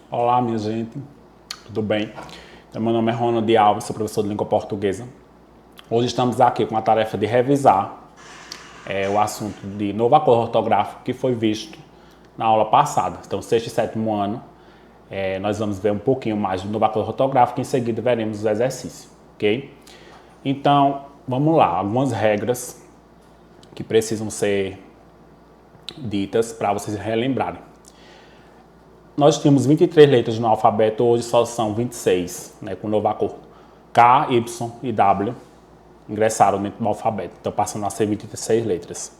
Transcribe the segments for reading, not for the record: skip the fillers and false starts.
Olá, minha gente, tudo bem? Então, meu nome é Ronald Alves, sou professor de língua portuguesa. Hoje estamos aqui com a tarefa de revisar o assunto de novo acordo ortográfico que foi visto na aula passada. Então, sexto e sétimo ano, nós vamos ver um pouquinho mais do novo acordo ortográfico e em seguida veremos os exercícios, ok? Então, vamos lá, algumas regras que precisam ser ditas para vocês relembrarem. Nós tínhamos 23 letras no alfabeto, hoje só são 26, né, com o novo acordo. K, Y e W ingressaram dentro do alfabeto, então passando a ser 26 letras.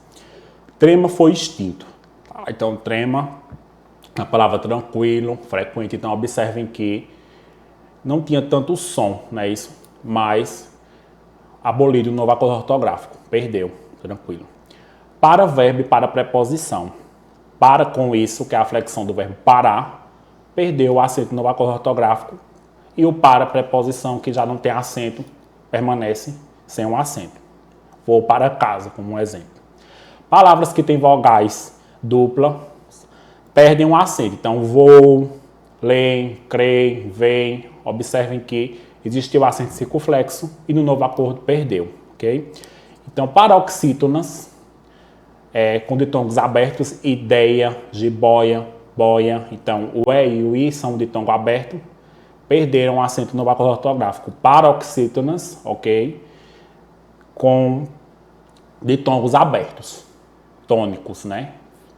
Trema foi extinto. Então, trema, a palavra tranquilo, frequente, então observem que não tinha tanto som, não é isso? Mas abolido o novo acordo ortográfico, perdeu, tranquilo. Para verbo e para preposição. Para com isso, que é a flexão do verbo parar, perdeu o acento no acordo ortográfico e o para preposição, que já não tem acento, permanece sem um acento. Vou para casa, como um exemplo. Palavras que têm vogais dupla perdem um acento. Então, vou, leem, creem, vem. Observem que existiu acento circunflexo e no novo acordo perdeu, ok? Então, paroxítonas, com ditongos abertos, ideia, jiboia, boia. Então, o E e o I são ditongo aberto, perderam o acento no acordo ortográfico. Paroxítonas, ok? Com ditongos abertos, tônicos, né?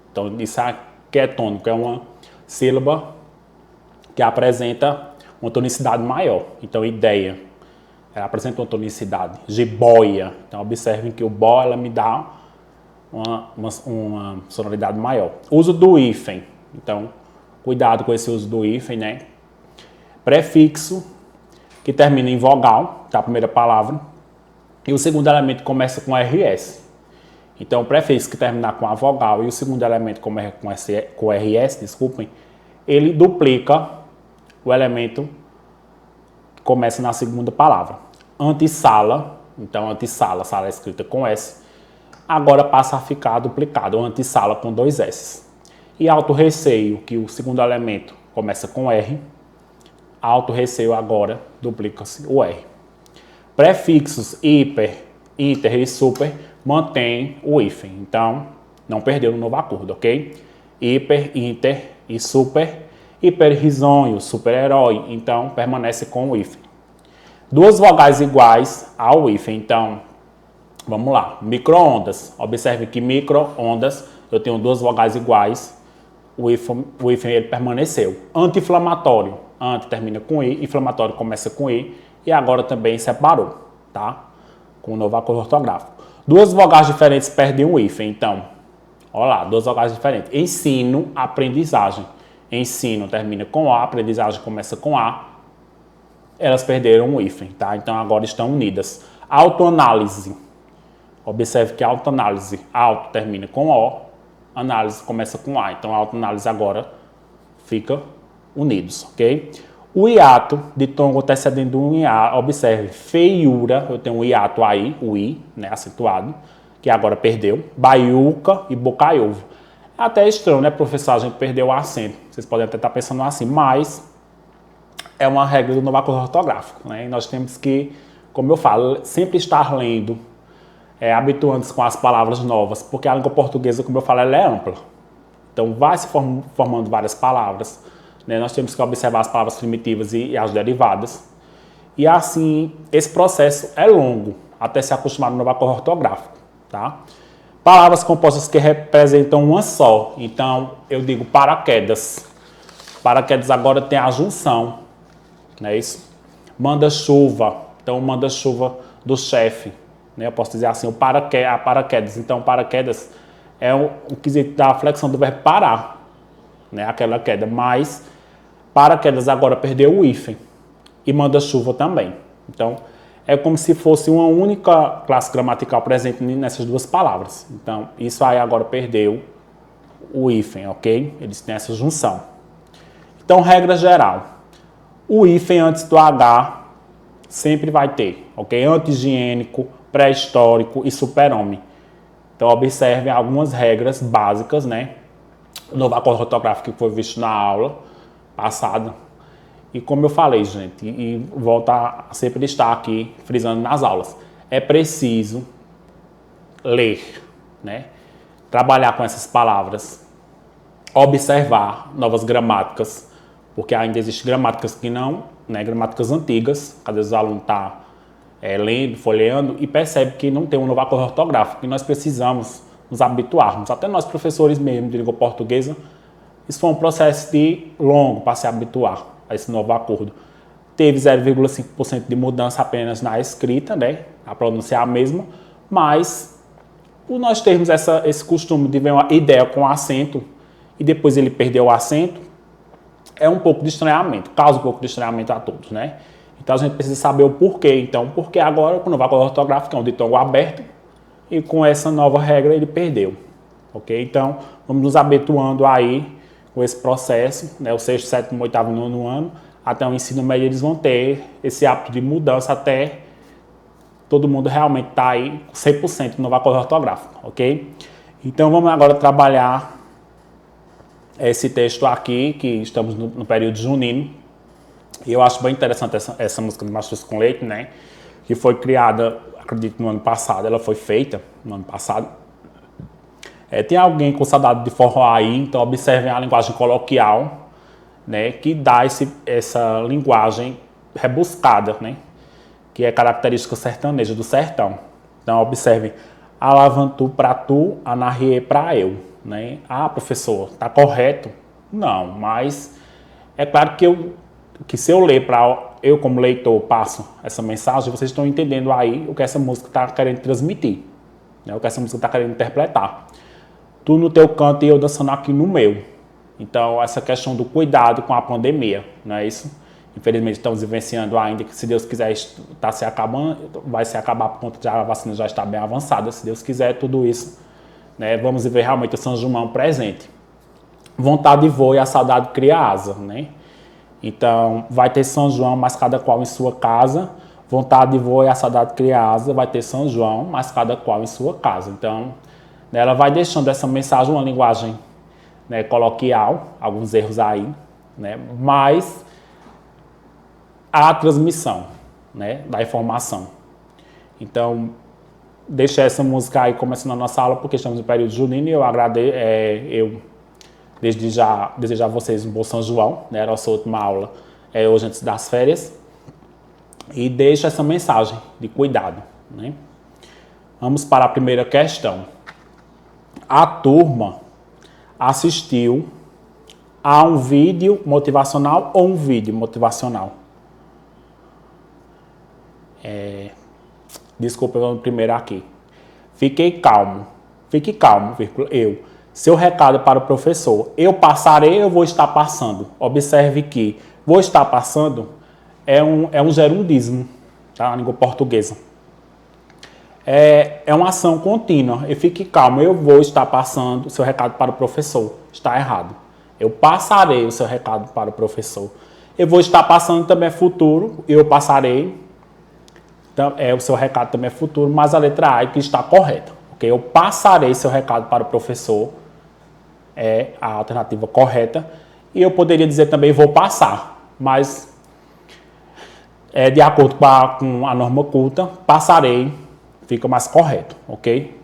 Então, isso aqui é tônico, é uma sílaba que apresenta uma tonicidade maior. Então, ideia, ela apresenta uma tonicidade. Jiboia, então observem que o bo, ela me dá uma sonoridade maior. Uso do hífen. Então, cuidado com esse uso do hífen, né? Prefixo, que termina em vogal, tá? A primeira palavra. E o segundo elemento começa com RS. Então, o prefixo que terminar com a vogal e o segundo elemento começa com RS, desculpem, ele duplica o elemento que começa na segunda palavra. Antessala, então antessala, sala é escrita com S, agora passa a ficar duplicado, antessala com dois S. E alto receio, que o segundo elemento começa com R, alto receio agora duplica-se o R. Prefixos hiper, inter e super mantém o hífen, então não perdeu no novo acordo, ok? Hiper, inter e super, hiper risonho, super-herói, então permanece com o hífen. Duas vogais iguais ao hífen, então vamos lá, micro-ondas. Observe que micro-ondas, eu tenho duas vogais iguais, o hífen ele permaneceu. Anti-inflamatório, anti termina com I, inflamatório começa com I, e agora também separou, tá? Com o novo acordo ortográfico. Duas vogais diferentes perdem o hífen, então, olha lá, duas vogais diferentes. Ensino, aprendizagem. Ensino termina com A, aprendizagem começa com A, elas perderam o hífen, tá? Então agora estão unidas. Autoanálise. Observe que a autoanálise, auto termina com O, análise começa com A. Então a autoanálise agora fica unidos, ok? O hiato, ditongo antecedendo um hiato, observe, feiura, eu tenho um hiato aí, o I, né, acentuado, que agora perdeu. Baiuca e bocaiúvo. É até estranho, né, professor, a gente perdeu o acento. Vocês podem até estar pensando assim, mas é uma regra do novo acordo ortográfico, né? E nós temos que, como eu falo, sempre estar lendo, habituando-se com as palavras novas, porque a língua portuguesa, como eu falo, ela é ampla. Então, vai se formando várias palavras, né? Nós temos que observar as palavras primitivas e as derivadas. E assim, esse processo é longo, até se acostumar no novo acordo ortográfico, tá? Palavras compostas que representam uma só. Então, eu digo paraquedas. Paraquedas agora tem a junção, não é isso? Manda-chuva. Então, manda-chuva do chefe. Né? Eu posso dizer assim, a paraquedas. Então, paraquedas é o quesito da flexão do verbo parar. Né? Aquela queda. Mas, paraquedas agora perdeu o hífen. E manda-chuva também. Então, é como se fosse uma única classe gramatical presente nessas duas palavras. Então, isso aí agora perdeu o hífen, ok? Eles têm essa junção. Então, regra geral. O hífen antes do H sempre vai ter, ok? Anti-higiênico, pré-histórico e super-homem. Então, observem algumas regras básicas, né? O novo acordo ortográfico que foi visto na aula, passada. E como eu falei, gente, e volto a sempre estar aqui frisando nas aulas, é preciso ler, né? Trabalhar com essas palavras, observar novas gramáticas, porque ainda existem gramáticas que não, né? Gramáticas antigas, às vezes o aluno está lendo, folheando e percebe que não tem um novo acordo ortográfico, e nós precisamos nos habituarmos, até nós professores mesmo de língua portuguesa, isso foi um processo longo para se habituar a esse novo acordo. Teve 0,5% de mudança apenas na escrita, né? A pronúncia é a mesma, mas por nós termos esse costume de ver uma ideia com acento e depois ele perdeu o acento, é um pouco de estranhamento, causa um pouco de estranhamento a todos, né? Então a gente precisa saber o porquê. Então, porque agora, com o novo acordo ortográfico, é um ditongo aberto, e com essa nova regra ele perdeu, ok? Então, vamos nos habituando aí com esse processo, né? O sexto, sétimo, oitavo, nono ano, até o ensino médio eles vão ter esse hábito de mudança até todo mundo realmente estar aí 100% no novo acordo ortográfico, ok? Então, vamos agora trabalhar esse texto aqui, que estamos no período junino, e eu acho bem interessante essa música do Mastruz com Leite, né? Que foi criada, acredito, no ano passado, ela foi feita no ano passado. Tem alguém com saudade de forró aí, então observem a linguagem coloquial, né? Que dá essa linguagem rebuscada, né? Que é característica sertaneja do sertão. Então observem, alavantu pra tu, anarrie pra eu, né? Ah, professor, tá correto? Não, mas é claro que se eu ler para eu como leitor passo essa mensagem, vocês estão entendendo aí o que essa música está querendo transmitir, né? O que essa música está querendo interpretar. Tu no teu canto e eu dançando aqui no meu. Então, essa questão do cuidado com a pandemia, não é isso? Infelizmente, estamos vivenciando ainda que, se Deus quiser, está se acabando, vai se acabar por conta de a vacina já estar bem avançada. Se Deus quiser, tudo isso, né? Vamos ver realmente o São João presente. Vontade voa e a saudade cria asa, né? Então, vai ter São João, mas cada qual em sua casa. Vontade voa e a saudade cria asa. Vai ter São João, mas cada qual em sua casa. Então, ela vai deixando essa mensagem, uma linguagem, né, coloquial, alguns erros aí, né, mas a transmissão, né, da informação. Então, deixa essa música aí começando a nossa aula, porque estamos no período junino e eu agradeço, desde já desejar a vocês um bom São João, né, era a nossa última aula hoje antes das férias, e deixo essa mensagem de cuidado, né. Vamos para a primeira questão. A turma assistiu a um vídeo motivacional ou um vídeo motivacional? Desculpa, vamos primeiro aqui. Fique calmo, vírgula, eu. Seu recado para o professor. Eu passarei, eu vou estar passando. Observe que vou estar passando é um gerundismo, tá? Na língua portuguesa. É uma ação contínua. E fique calmo, eu vou estar passando o seu recado para o professor. Está errado. Eu passarei o seu recado para o professor. Eu vou estar passando também é futuro. Eu passarei. Então, o seu recado também é futuro, mas a letra A é que está correta. Okay? Eu passarei seu recado para o professor. É a alternativa correta. E eu poderia dizer também vou passar. Mas, de acordo com a norma culta, passarei. Fica mais correto, ok?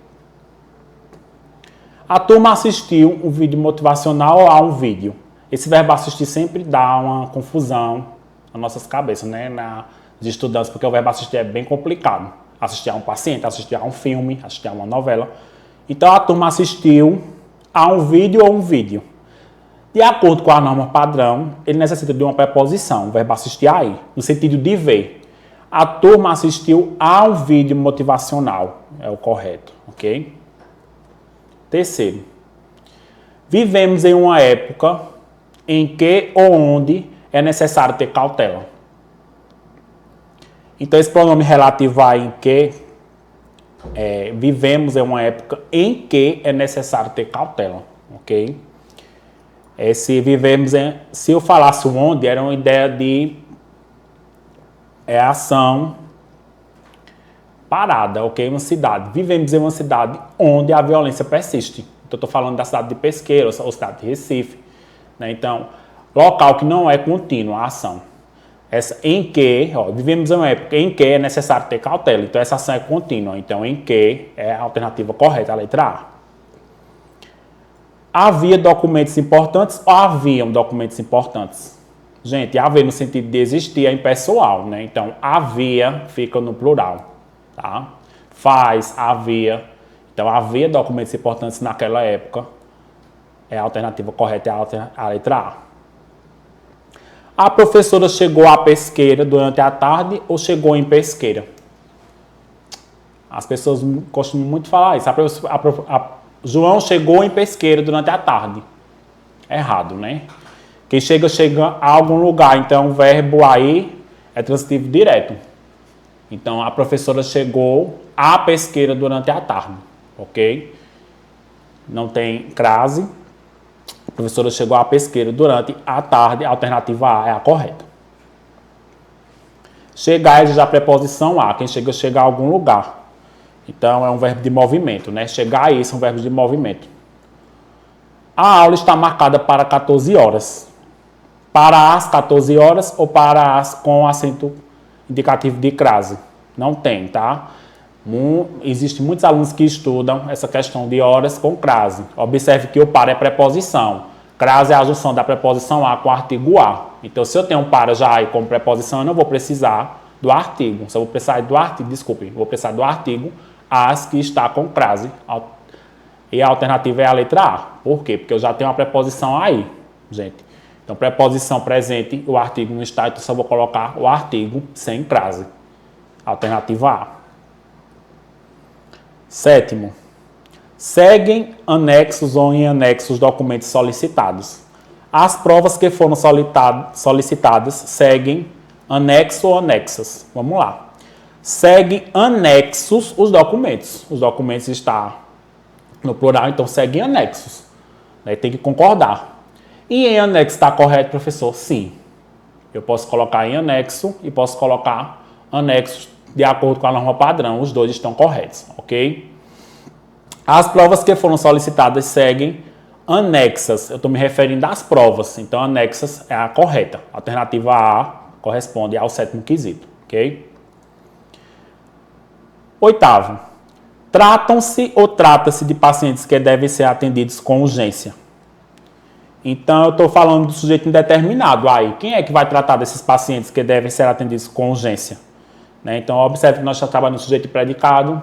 A turma assistiu um vídeo motivacional a um vídeo. Esse verbo assistir sempre dá uma confusão nas nossas cabeças, né? De estudantes, porque o verbo assistir é bem complicado. Assistir a um paciente, assistir a um filme, assistir a uma novela. Então, a turma assistiu a um vídeo ou um vídeo. De acordo com a norma padrão, ele necessita de uma preposição, o verbo assistir aí, no sentido de ver. A turma assistiu a um vídeo motivacional. É o correto, ok? Terceiro. Vivemos em uma época em que ou onde é necessário ter cautela. Então, esse pronome relativo a em que, vivemos em uma época em que é necessário ter cautela, ok? Se eu falasse o onde, era uma ideia de ação parada, ok? Uma cidade. Vivemos em uma cidade onde a violência persiste. Então, estou falando da cidade de Pesqueira ou cidade de Recife, né? Então, Local que não é contínua a ação. Essa em que, vivemos em uma época em que é necessário ter cautela. Então, essa ação é contínua. Então, em que é a alternativa correta, a letra A. Havia documentos importantes ou haviam documentos importantes? Gente, haver no sentido de existir é impessoal, né? Então, havia fica no plural, tá? Faz, havia. Então, havia documentos importantes naquela época. É a alternativa correta, é a letra A. A professora chegou à pesqueira durante a tarde ou chegou em pesqueira? As pessoas costumam muito falar isso. João chegou em pesqueira durante a tarde. Errado, né? Quem chega a algum lugar. Então, o verbo aí é transitivo direto. Então, a professora chegou à pesqueira durante a tarde. Ok? Não tem crase. A professora chegou à pesqueira durante a tarde. A alternativa A é a correta. Chegar é já a preposição A. Quem chega a algum lugar. Então, é um verbo de movimento, né? Chegar a isso é um verbo de movimento. A aula está marcada para 14 horas. Para as 14 horas ou para as com acento indicativo de crase? Não tem, tá? Existem muitos alunos que estudam essa questão de horas com crase. Observe que o para é preposição. Crase é a junção da preposição a com o artigo a. Então, se eu tenho um para já aí como preposição, eu não vou precisar do artigo. Só vou precisar do artigo, vou precisar do artigo as que está com crase. E a alternativa é a letra A. Por quê? Porque eu já tenho uma preposição aí, gente. Então, preposição presente, o artigo não está, então só vou colocar o artigo sem crase. Alternativa A. Sétimo. Seguem anexos ou em anexos documentos solicitados. As provas que foram solicitadas seguem anexo ou anexas. Vamos lá. Seguem anexos os documentos. Os documentos estão no plural, então seguem anexos. Tem que concordar. E em anexo está correto, professor? Sim. Eu posso colocar em anexo e posso colocar anexos de acordo com a norma padrão. Os dois estão corretos, ok? As provas que foram solicitadas seguem anexas. Eu estou me referindo às provas. Então, anexas é a correta. A alternativa A corresponde ao sétimo quesito, ok? Oitavo. Tratam-se ou trata-se de pacientes que devem ser atendidos com urgência? Então, eu estou falando do sujeito indeterminado. Aí, quem é que vai tratar desses pacientes que devem ser atendidos com urgência? Né? Então, observe que nós já trabalhamos no sujeito e predicado,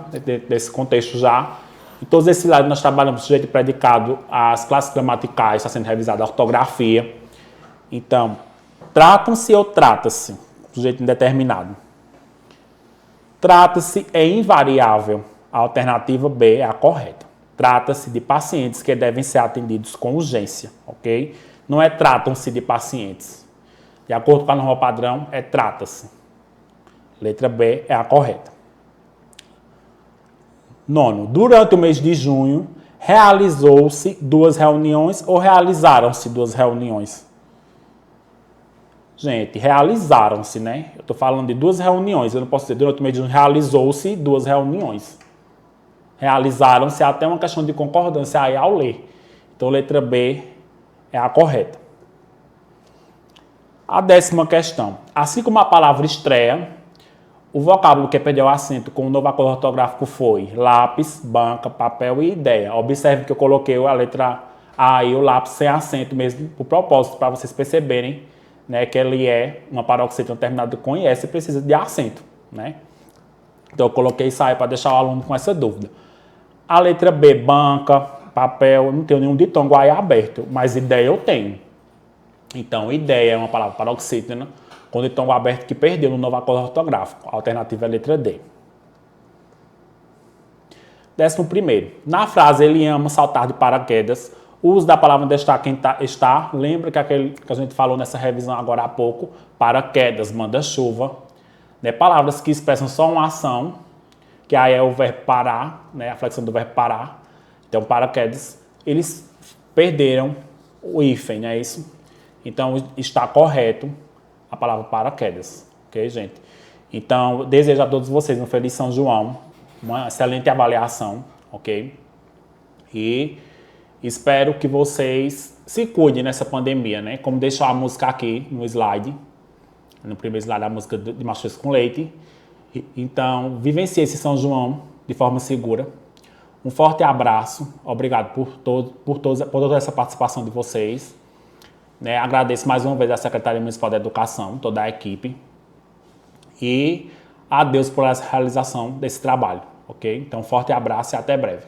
desse contexto já. Em todos esses lados, nós trabalhamos no sujeito e predicado, as classes gramaticais, está sendo revisada a ortografia. Então, tratam-se ou trata-se? Sujeito indeterminado. Trata-se é invariável. A alternativa B é a correta. Trata-se de pacientes que devem ser atendidos com urgência, ok? Não é tratam-se de pacientes. De acordo com a norma padrão, é trata-se. Letra B é a correta. Nono. Durante o mês de junho, realizou-se 2 reuniões ou realizaram-se 2 reuniões? Gente, realizaram-se, né? Eu estou falando de 2 reuniões. Eu não posso dizer durante o mês de junho realizou-se 2 reuniões. Realizaram-se até uma questão de concordância aí ao ler. Então, letra B é a correta. A 10ª questão. Assim como a palavra estreia, o vocábulo que perdeu acento com o novo acordo ortográfico foi lápis, banca, papel e ideia. Observe que eu coloquei a letra A e o lápis sem acento mesmo, por propósito, para vocês perceberem, né, que ele é uma paroxítona terminada com IS e precisa de acento, né? Então, eu coloquei isso aí para deixar o aluno com essa dúvida. A letra B, banca, papel, eu não tenho nenhum ditongo aí aberto, mas ideia eu tenho. Então, ideia é uma palavra paroxítona com ditongo aberto que perdeu no novo acordo ortográfico. A alternativa é a letra D. 11º. Na frase ele ama saltar de paraquedas, o uso da palavra destaque em está, lembra que aquele que a gente falou nessa revisão agora há pouco, paraquedas, manda-chuva, né? Palavras que expressam só uma ação, que aí é o verbo parar, né? A flexão do verbo parar. Então, paraquedas, eles perderam o hífen, não é isso? Então, está correto a palavra paraquedas, ok, gente? Então, desejo a todos vocês um feliz São João, uma excelente avaliação, ok? E espero que vocês se cuide nessa pandemia, né? Como deixou a música aqui no slide, no primeiro slide, a música de Machos com Leite. Então, vivencie esse São João de forma segura. Um forte abraço, obrigado por toda essa participação de vocês. Né? Agradeço mais uma vez à Secretaria Municipal da Educação, toda a equipe. E a Deus por essa realização desse trabalho, ok? Então, forte abraço e até breve.